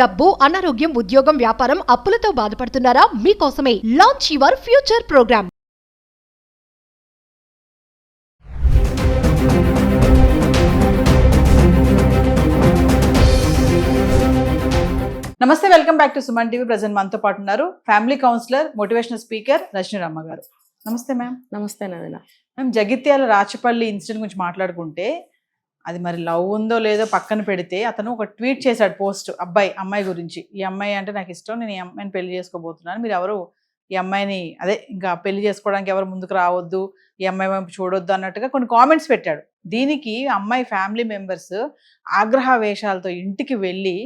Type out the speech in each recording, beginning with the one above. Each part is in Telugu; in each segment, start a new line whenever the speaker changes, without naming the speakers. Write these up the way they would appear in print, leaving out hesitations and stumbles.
డబ్బు, అనారోగ్యం, ఉద్యోగం, వ్యాపారం, అప్పులతో బాధపడుతున్నారా? మీకోసమే లాంచ్ యువర్ ఫ్యూచర్ ప్రోగ్రామ్.
నమస్తే, welcome back to Suman TV. Present మనతో పాటు ఉన్నారు ఫ్యామిలీ కౌన్సిలర్, మోటివేషనల్ స్పీకర్ రజనీరమ్మ గారు. నమస్తే మ్యామ్.
నమస్తే నవీన.
మ్యామ్, జగిత్యాల రాచపల్లి ఇన్సిడెంట్ గురించి మాట్లాడుకుంటే, అది మరి లవ్ ఉందో లేదో పక్కన పెడితే, అతను ఒక ట్వీట్ చేశాడు, పోస్ట్ అమ్మాయి గురించి. ఈ అమ్మాయి అంటే నాకు ఇష్టం, నేను ఈ అమ్మాయిని పెళ్లి చేసుకోబోతున్నాను, మీరు ఎవరు ఈ అమ్మాయిని ఇంకా పెళ్లి చేసుకోవడానికి ఎవరు ముందుకు రావద్దు, ఈ అమ్మాయి వైపు చూడొద్దు అన్నట్టుగా కొన్ని కామెంట్స్ పెట్టాడు. దీనికి అమ్మాయి ఫ్యామిలీ మెంబర్స్ ఆగ్రహ వేషాలతో ఇంటికి వెళ్ళి,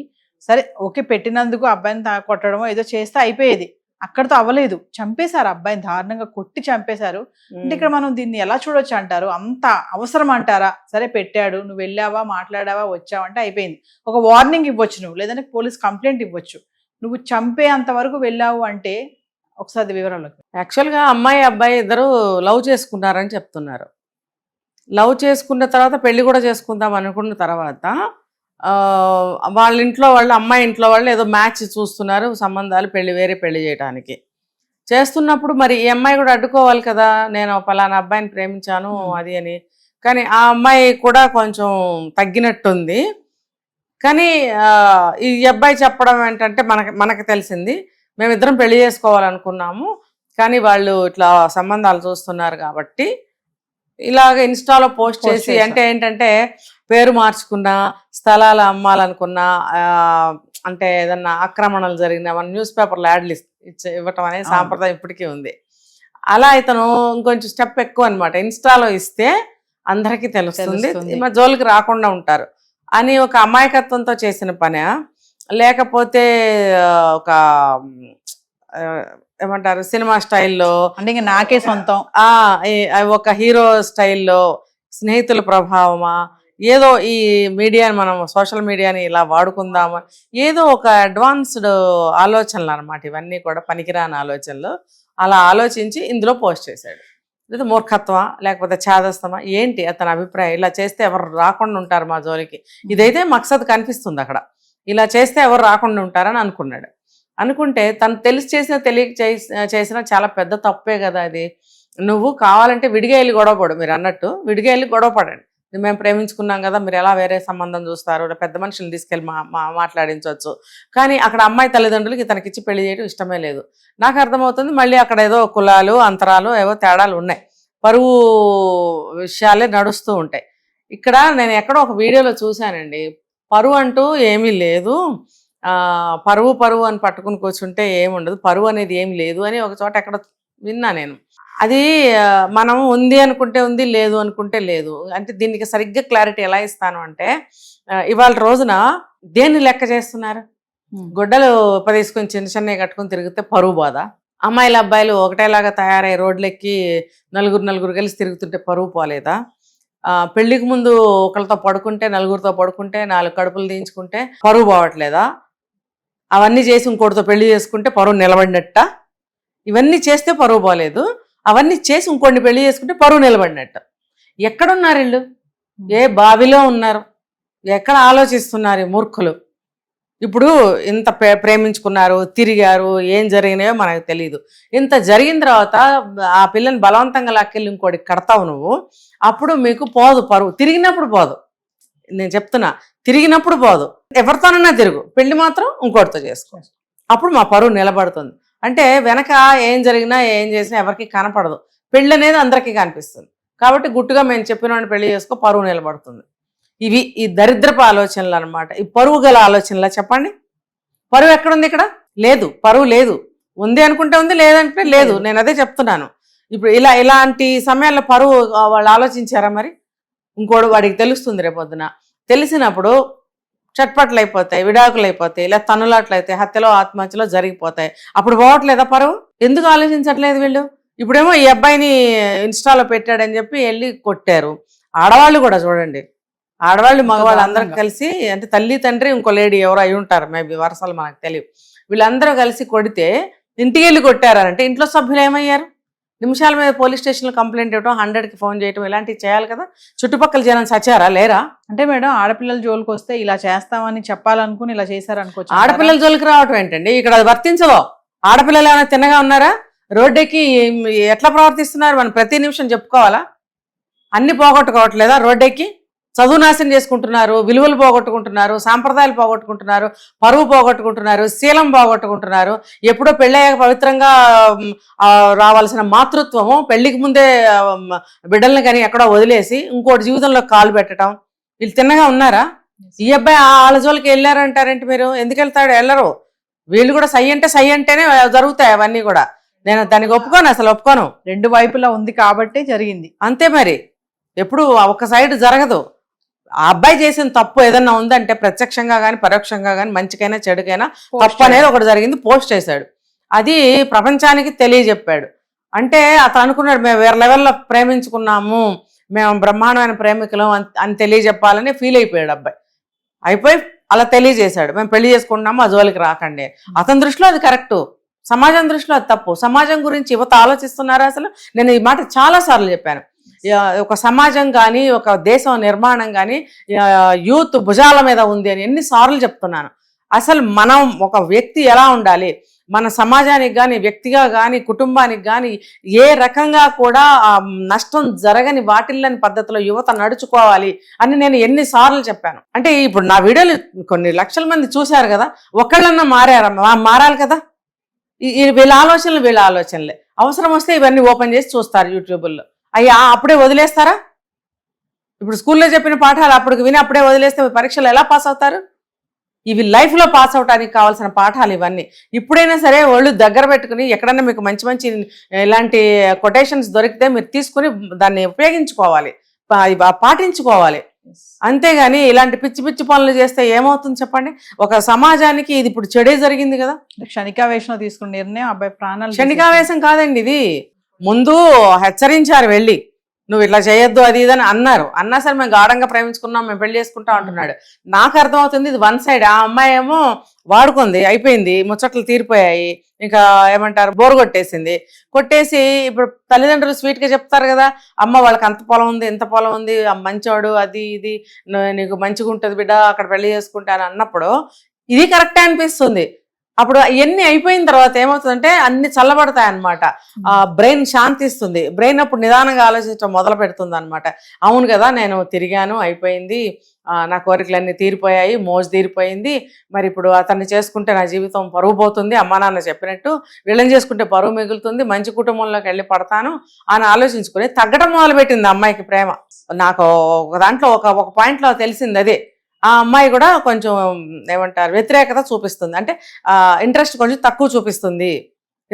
సరే ఓకే పెట్టినందుకు అబ్బాయిని కొట్టడమో ఏదో చేస్తే అయిపోయేది, అక్కడితో అవ్వలేదు, చంపేశారు అబ్బాయిని, దారుణంగా కొట్టి చంపేశారు. అంటే ఇక్కడ మనం దీన్ని ఎలా చూడొచ్చు అంటారు? అంత అవసరం అంటారా? సరే పెట్టాడు, నువ్వు వెళ్ళావా, మాట్లాడావా, వచ్చావా అంటే అయిపోయింది. ఒక వార్నింగ్ ఇవ్వచ్చు నువ్వు, లేదంటే పోలీస్ కంప్లైంట్ ఇవ్వచ్చు. నువ్వు చంపే అంతవరకు వెళ్ళావు అంటే ఒకసారి వివరాలకు.
యాక్చువల్గా అమ్మాయి అబ్బాయి ఇద్దరు లవ్ చేసుకున్నారని చెప్తున్నారు. లవ్ చేసుకున్న తర్వాత పెళ్లి కూడా చేసుకుందాం అనుకున్న తర్వాత వాళ్ళ ఇంట్లో వాళ్ళు, అమ్మాయి ఇంట్లో వాళ్ళు ఏదో మ్యాచ్ చూస్తున్నారు, సంబంధాలు, వేరే పెళ్లి చేయడానికి చేస్తున్నప్పుడు మరి ఈ అమ్మాయి కూడా అడ్డుకోవాలి కదా, నేను పలానా అబ్బాయిని ప్రేమించాను అది అని. కానీ ఆ అమ్మాయి కూడా కొంచెం తగ్గినట్టుంది. కానీ ఈ అబ్బాయి చెప్పడం ఏంటంటే, మనకు తెలిసింది, మేమిద్దరం పెళ్లి చేసుకోవాలనుకున్నాము, కానీ వాళ్ళు ఇట్లా సంబంధాలు చూస్తున్నారు కాబట్టి ఇలాగ ఇన్స్టాలో పోస్ట్ చేసి, అంటే ఏంటంటే పేరు మార్చుకున్నా, స్థలాలు అమ్మాలనుకున్నా, అంటే ఏదన్నా ఆక్రమణలు జరిగిన న్యూస్ పేపర్లో యాడ్లు ఇవ్వటం అనేది సాంప్రదాయం ఇప్పటికీ ఉంది. అలా ఇతను ఇంకొంచెం స్టెప్ ఎక్కువ అనమాట. ఇన్స్టాలో ఇస్తే అందరికీ తెలుస్తుంది, మా జోలికి రాకుండా ఉంటారు అని ఒక అమాయకత్వంతో చేసిన పనే, లేకపోతే ఒక ఏమంటారు సినిమా స్టైల్లో,
అంటే ఇంకా నాకే సొంతం,
ఒక హీరో స్టైల్లో, స్నేహితుల ప్రభావమా, ఏదో ఈ మీడియాని, మనం సోషల్ మీడియాని ఇలా వాడుకుందామా, ఏదో ఒక అడ్వాన్స్డ్ ఆలోచనలు అనమాట. ఇవన్నీ కూడా పనికిరాని ఆలోచనలు. అలా ఆలోచించి ఇందులో పోస్ట్ చేశాడు. లేదా మూర్ఖత్వమా, లేకపోతే ఛాదస్తమా, ఏంటి అతని అభిప్రాయం? ఇలా చేస్తే ఎవరు రాకుండా ఉంటారు మా జోలికి, ఇదైతే మక్సద్ కనిపిస్తుంది అక్కడ. ఇలా చేస్తే ఎవరు రాకుండా ఉంటారని అనుకున్నాడు. అనుకుంటే తను తెలిసి చేసినా తెలియక చేసినా చాలా పెద్ద తప్పే కదా అది. నువ్వు కావాలంటే విడిగా వెళ్ళి గొడవపడు, మీరు అన్నట్టు విడిగా వెళ్ళి గొడవపడండి. మేము ప్రేమించుకున్నాం కదా, మీరు ఎలా వేరే సంబంధం చూస్తారు, పెద్ద మనుషులు తీసుకెళ్ళి మాట్లాడించవచ్చు. కానీ అక్కడ అమ్మాయి తల్లిదండ్రులకి ఇతనికిచ్చి పెళ్లి చేయడం ఇష్టమే లేదు. నాకు అర్థమవుతుంది, మళ్ళీ అక్కడ ఏదో కులాలు, అంతరాలు, ఏవో తేడాలు ఉన్నాయి, పరువు విషయాలే నడుస్తూ ఉంటాయి. ఇక్కడ నేను ఎక్కడో ఒక వీడియోలో చూశానండి, పరువు అంటూ ఏమీ లేదు, పరువు అని పట్టుకుని కూర్చుంటే ఏముండదు, పరువు అనేది ఏమి లేదు అని ఒక చోట ఎక్కడ విన్నా నేను. అది మనం ఉంది అనుకుంటే ఉంది, లేదు అనుకుంటే లేదు. అంటే దీనికి సరిగ్గా క్లారిటీ ఎలా ఇస్తాను అంటే, ఇవాళ రోజున దేన్ని లెక్క చేస్తున్నారు? గుడ్డలు తీసుకొని చిన్న చిన్నవి కట్టుకుని తిరిగితే పరువు బాధ, అమ్మాయిలు అబ్బాయిలు ఒకటేలాగా తయారై రోడ్లెక్కి నలుగురు కలిసి తిరుగుతుంటే పరువు పోలేదా? పెళ్లికి ముందు ఒకరితో పడుకుంటే, నలుగురితో పడుకుంటే, 4 కడుపులు తీయించుకుంటే పరువు పోవట్లేదా? అవన్నీ చేసి ఇంకోటితో పెళ్లి చేసుకుంటే పరువు నిలబడినట్ట? ఇవన్నీ చేస్తే పరువు పోలేదు, అవన్నీ చేసి ఇంకోటిని పెళ్లి చేసుకుంటే పరువు నిలబడినట్టు. ఎక్కడున్నారు వీళ్ళు? ఏ బావిలో ఉన్నారు? ఎక్కడ ఆలోచిస్తున్నారు ఈ మూర్ఖులు? ఇప్పుడు ఇంత ప్రేమించుకున్నారు, తిరిగారు, ఏం జరిగినాయో మనకు తెలియదు. ఇంత జరిగిన తర్వాత ఆ పిల్లని బలవంతంగా లాక్కెళ్ళి ఇంకోటి కడతావు నువ్వు, అప్పుడు మీకు పోదు పరువు. తిరిగినప్పుడు పోదు, నేను చెప్తున్నా, తిరిగినప్పుడు పోదు. ఎవరితోనన్నా తిరుగు, పెళ్లి మాత్రం ఇంకోటితో చేసుకో, అప్పుడు మా పరువు నిలబడుతుంది. అంటే వెనక ఏం జరిగినా ఏం చేసినా ఎవరికి కనపడదు, పెళ్ళి అనేది అందరికీ కనిపిస్తుంది. కాబట్టి గుట్టుగా మేము చెప్పిన పెళ్లి చేసుకో, పరువు నిలబడుతుంది. ఇవి ఈ దరిద్రపు ఆలోచనలు అనమాట. ఈ పరువు గల ఆలోచనలా చెప్పండి? పరువు ఎక్కడుంది? ఇక్కడ లేదు, పరువు లేదు. ఉంది అనుకుంటే ఉంది, లేదంటే లేదు. నేను అదే చెప్తున్నాను. ఇప్పుడు ఇలాంటి సమయాల్లో పరువు వాళ్ళు ఆలోచించారా? మరి ఇంకోడు వాడికి తెలుస్తుంది రేపొద్దున. తెలిసినప్పుడు చట్పట్లు అయిపోతాయి, విడాకులు అయిపోతాయి, లేదా తన్నులాట్లయితే, హత్యలో ఆత్మహత్యలో జరిగిపోతాయి. అప్పుడు పోవట్లేదా పరువు? ఎందుకు ఆలోచించట్లేదు వీళ్ళు? ఇప్పుడేమో ఈ అబ్బాయిని ఇన్స్టాలో పెట్టాడని చెప్పి వెళ్ళి కొట్టారు. ఆడవాళ్ళు కూడా చూడండి, ఆడవాళ్ళు మగవాళ్ళు అందరూ కలిసి, అంటే తల్లి తండ్రి ఇంకో లేడీ ఎవరో అయి ఉంటారు, మేబీ వరుసలు మనకు తెలియదు, వీళ్ళందరూ కలిసి కొడితే ఇంటికి వెళ్ళి కొట్టారంటే ఇంట్లో సభ్యులు ఏమయ్యారు? నిమిషాల మీద పోలీస్ స్టేషన్లో కంప్లైంట్ ఇవ్వడం, 100కి ఫోన్ చేయడం, ఇలాంటివి చేయాలి కదా. చుట్టుపక్కల జనం సచారా లేరా?
అంటే మేడం ఆడపిల్లల జోలికి వస్తే ఇలా చేస్తామని చెప్పాలనుకుని ఇలా చేశారనుకోవచ్చు.
ఆడపిల్లల జోలికి రావటం ఏంటండి? ఇక్కడ అది వర్తించదు. ఆడపిల్లలు ఏమైనా తిన్నగా ఉన్నారా? రోడ్డెక్కి ఎట్లా ప్రవర్తిస్తున్నారు? మనం ప్రతి నిమిషం చెప్పుకోవాలా? అన్ని పోగొట్టుకోవట్లేదా? రోడ్డెక్కి చదువు నాశనం చేసుకుంటున్నారు, విలువలు పోగొట్టుకుంటున్నారు, సాంప్రదాయాలు పోగొట్టుకుంటున్నారు, పరువు పోగొట్టుకుంటున్నారు, శీలం పోగొట్టుకుంటున్నారు. ఎప్పుడో పెళ్ళయ్యాక పవిత్రంగా రావాల్సిన మాతృత్వము పెళ్లికి ముందే బిడ్డల్ని కానీ ఎక్కడో వదిలేసి ఇంకోటి జీవితంలో కాలు పెట్టడం. వీళ్ళు తిన్నగా ఉన్నారా? ఈ అబ్బాయి వాళ్ళ జోలికి వెళ్ళారంటారేంటి మీరు? ఎందుకు వెళ్తాడు? వెళ్ళరు. వీళ్ళు కూడా సై అంటేనే జరుగుతాయి అవన్నీ కూడా. నేను దానికి ఒప్పుకోను, అసలు ఒప్పుకోను.
రెండు వైపులా ఉంది కాబట్టి జరిగింది
అంతే. మరి ఎప్పుడు ఒక సైడ్ జరగదు. ఆ అబ్బాయి చేసిన తప్పు ఏదన్నా ఉందంటే ప్రత్యక్షంగా కానీ పరోక్షంగా కానీ మంచికైనా చెడుకైనా తప్పు అనేది ఒకటి జరిగింది, పోస్ట్ చేశాడు. అది ప్రపంచానికి తెలియజెప్పాడు. అంటే అతను అనుకున్నాడు మేము వేరే లెవెల్లో ప్రేమించుకున్నాము, మేము బ్రహ్మాండమైన ప్రేమికులం అని తెలియజెప్పాలని ఫీల్ అయిపోయాడు అబ్బాయి. అయిపోయి అలా తెలియజేశాడు, మేము పెళ్లి చేసుకుంటున్నాము, ఆ జోలికి రాకండి. అతని దృష్టిలో అది కరెక్టు, సమాజం దృష్టిలో అది తప్పు. సమాజం గురించి యువత ఆలోచిస్తున్నారా అసలు? నేను ఈ మాట చాలాసార్లు చెప్పాను. ఒక సమాజం కానీ ఒక దేశం నిర్మాణం కానీ యూత్ భుజాల మీద ఉంది అని ఎన్నిసార్లు చెప్తున్నాను. అసలు మనం ఒక వ్యక్తి ఎలా ఉండాలి, మన సమాజానికి కానీ వ్యక్తిగా కానీ కుటుంబానికి కానీ ఏ రకంగా కూడా నష్టం జరగని వాటిల్లని పద్ధతిలో యువత నడుచుకోవాలి అని నేను ఎన్నిసార్లు చెప్పాను. అంటే ఇప్పుడు నా వీడియోలు కొన్ని లక్షల మంది చూశారు కదా, ఒకళ్ళన్నా మారాలి కదా. వీళ్ళ ఆలోచనలే అవసరం వస్తే ఇవన్నీ ఓపెన్ చేసి చూస్తారు యూట్యూబ్లో. అయ్యా అప్పుడే వదిలేస్తారా? ఇప్పుడు స్కూల్లో చెప్పిన పాఠాలు అప్పటికి విని అప్పుడే వదిలేస్తే పరీక్షలు ఎలా పాస్ అవుతారు? ఇవి లైఫ్లో పాస్ అవడానికి కావాల్సిన పాఠాలు ఇవన్నీ. ఇప్పుడైనా సరే వాళ్ళు దగ్గర పెట్టుకుని ఎక్కడన్నా మీకు మంచి మంచి ఇలాంటి కొటేషన్స్ దొరికితే మీరు తీసుకుని దాన్ని ఉపయోగించుకోవాలి, పాటించుకోవాలి. అంతేగాని ఇలాంటి పిచ్చి పిచ్చి పనులు చేస్తే ఏమవుతుంది చెప్పండి? ఒక సమాజానికి ఇది ఇప్పుడు చెడే జరిగింది కదా.
క్షణికావేశంలో తీసుకున్న నిర్ణయం అబ్బాయి ప్రాణాలు.
క్షణికావేశం కాదండి ఇది. ముందు హెచ్చరించారు, వెళ్ళి నువ్వు ఇట్లా చేయొద్దు అది ఇదని అన్నా సరే మేము గాఢంగా ప్రేమించుకున్నాం, మేము పెళ్లి చేసుకుంటాం అంటున్నాడు. నాకు అర్థమవుతుంది ఇది వన్ సైడ్. ఆ అమ్మాయి ఏమో వాడుకుంది, అయిపోయింది, ముచ్చట్లు తీరిపోయాయి, ఇంకా ఏమంటారు బోరు కొట్టేసి ఇప్పుడు తల్లిదండ్రులు స్వీట్గా చెప్తారు కదా, అమ్మ వాళ్ళకి అంత పొలం ఉంది ఇంత పొలం ఉంది, మంచోడు అది ఇది నీకు మంచిగా ఉంటుంది బిడ్డ అక్కడ పెళ్లి చేసుకుంటాను అన్నప్పుడు ఇది కరెక్టే అనిపిస్తుంది. అప్పుడు ఇవన్నీ అయిపోయిన తర్వాత ఏమవుతుందంటే అన్ని చల్లబడతాయి అనమాట. బ్రెయిన్ శాంతిస్తుంది. బ్రెయిన్ అప్పుడు నిదానంగా ఆలోచించడం మొదలు పెడుతుంది అనమాట. అవును కదా, నేను తిరిగాను, అయిపోయింది, నా కోరికలన్నీ తీరిపోయాయి, మోజు తీరిపోయింది, మరి ఇప్పుడు అతన్ని చేసుకుంటే నా జీవితం పరువు పోతుంది, అమ్మా నాన్న చెప్పినట్టు వీళ్ళని చేసుకుంటే పరువు మిగులుతుంది, మంచి కుటుంబంలోకి వెళ్ళి పడతాను అని ఆలోచించుకుని తగ్గడం మొదలుపెట్టింది అమ్మాయికి ప్రేమ. నాకు ఒక దాంట్లో ఒక పాయింట్లో తెలిసింది అదే. ఆ అమ్మాయి కూడా కొంచెం ఏమంటారు వ్యతిరేకత చూపిస్తుంది, అంటే ఇంట్రెస్ట్ కొంచెం తక్కువ చూపిస్తుంది.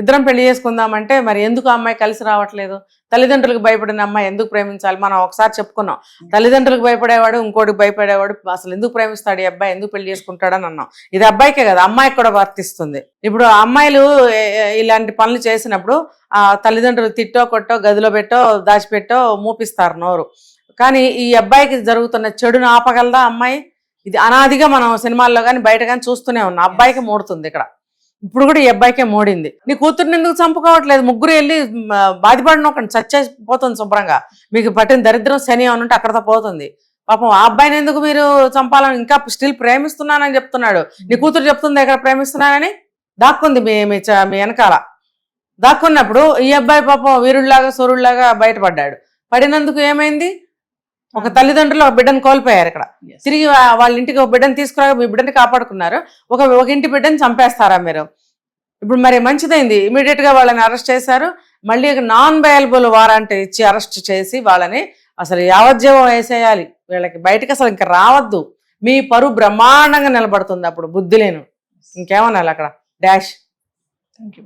ఇద్దరం పెళ్లి చేసుకుందామంటే మరి ఎందుకు ఆ అమ్మాయి కలిసి రావట్లేదు? తల్లిదండ్రులకు భయపడిన అమ్మాయి ఎందుకు ప్రేమించాలి? మనం ఒకసారి చెప్పుకున్నాం, తల్లిదండ్రులకు భయపడేవాడు ఇంకోటికి భయపడేవాడు అసలు ఎందుకు ప్రేమిస్తాడు ఈ అబ్బాయి, ఎందుకు పెళ్లి చేసుకుంటాడని అన్నాం. ఇది అబ్బాయికే కదా, అమ్మాయికి కూడా వర్తిస్తుంది. ఇప్పుడు అమ్మాయిలు ఇలాంటి పనులు చేసినప్పుడు ఆ తల్లిదండ్రులు తిట్టో కొట్టో గదిలో పెట్టో దాచిపెట్టో మూపిస్తారు నోరు. కానీ ఈ అబ్బాయికి జరుగుతున్న చెడును ఆపగలదా అమ్మాయి? ఇది అనాదిగా మనం సినిమాల్లో కానీ బయట కానీ చూస్తూనే ఉన్నాం. అబ్బాయికి మూడుతుంది ఇక్కడ, ఇప్పుడు కూడా ఈ అబ్బాయికే మూడింది. నీ కూతుర్ని ఎందుకు చంపుకోవట్లేదు? ముగ్గురు వెళ్ళి బాధపడిన ఒకటి చచ్చిపోతుంది శుభ్రంగా. మీకు పట్టిన దరిద్రం శని అని ఉంటే అక్కడతో పోతుంది. పాపం ఆ అబ్బాయిని ఎందుకు మీరు చంపాలని, ఇంకా స్టిల్ ప్రేమిస్తున్నానని చెప్తున్నాడు. నీ కూతురు చెప్తుంది ఇక్కడ ప్రేమిస్తున్నానని, దాక్కుంది మీ వెనకాల. దాక్కున్నప్పుడు ఈ అబ్బాయి పాపం వీరుడిలాగా సూర్యుడిలాగా బయటపడ్డాడు. పడినందుకు ఏమైంది? ఒక తల్లిదండ్రులు ఒక బిడ్డను కోల్పోయారు. ఇక్కడ తిరిగి వాళ్ళ ఇంటికి ఒక బిడ్డను తీసుకురాగా మీ బిడ్డని కాపాడుకున్నారు, ఒక ఇంటి బిడ్డని చంపేస్తారా మీరు? ఇప్పుడు మరి మంచిదైంది, ఇమీడియట్ గా వాళ్ళని అరెస్ట్ చేశారు. మళ్ళీ నాన్ బయలబుల్ వారెంట్ ఇచ్చి అరెస్ట్ చేసి వాళ్ళని అసలు యావజ్జీవం వేసేయాలి. వీళ్ళకి బయటకు అసలు ఇంకా రావద్దు. మీ పరువు బ్రహ్మాండంగా నిలబడుతుంది. అప్పుడు బుద్ధి లేను ఇంకేమన్నా అక్కడ డాష్.
Thank you.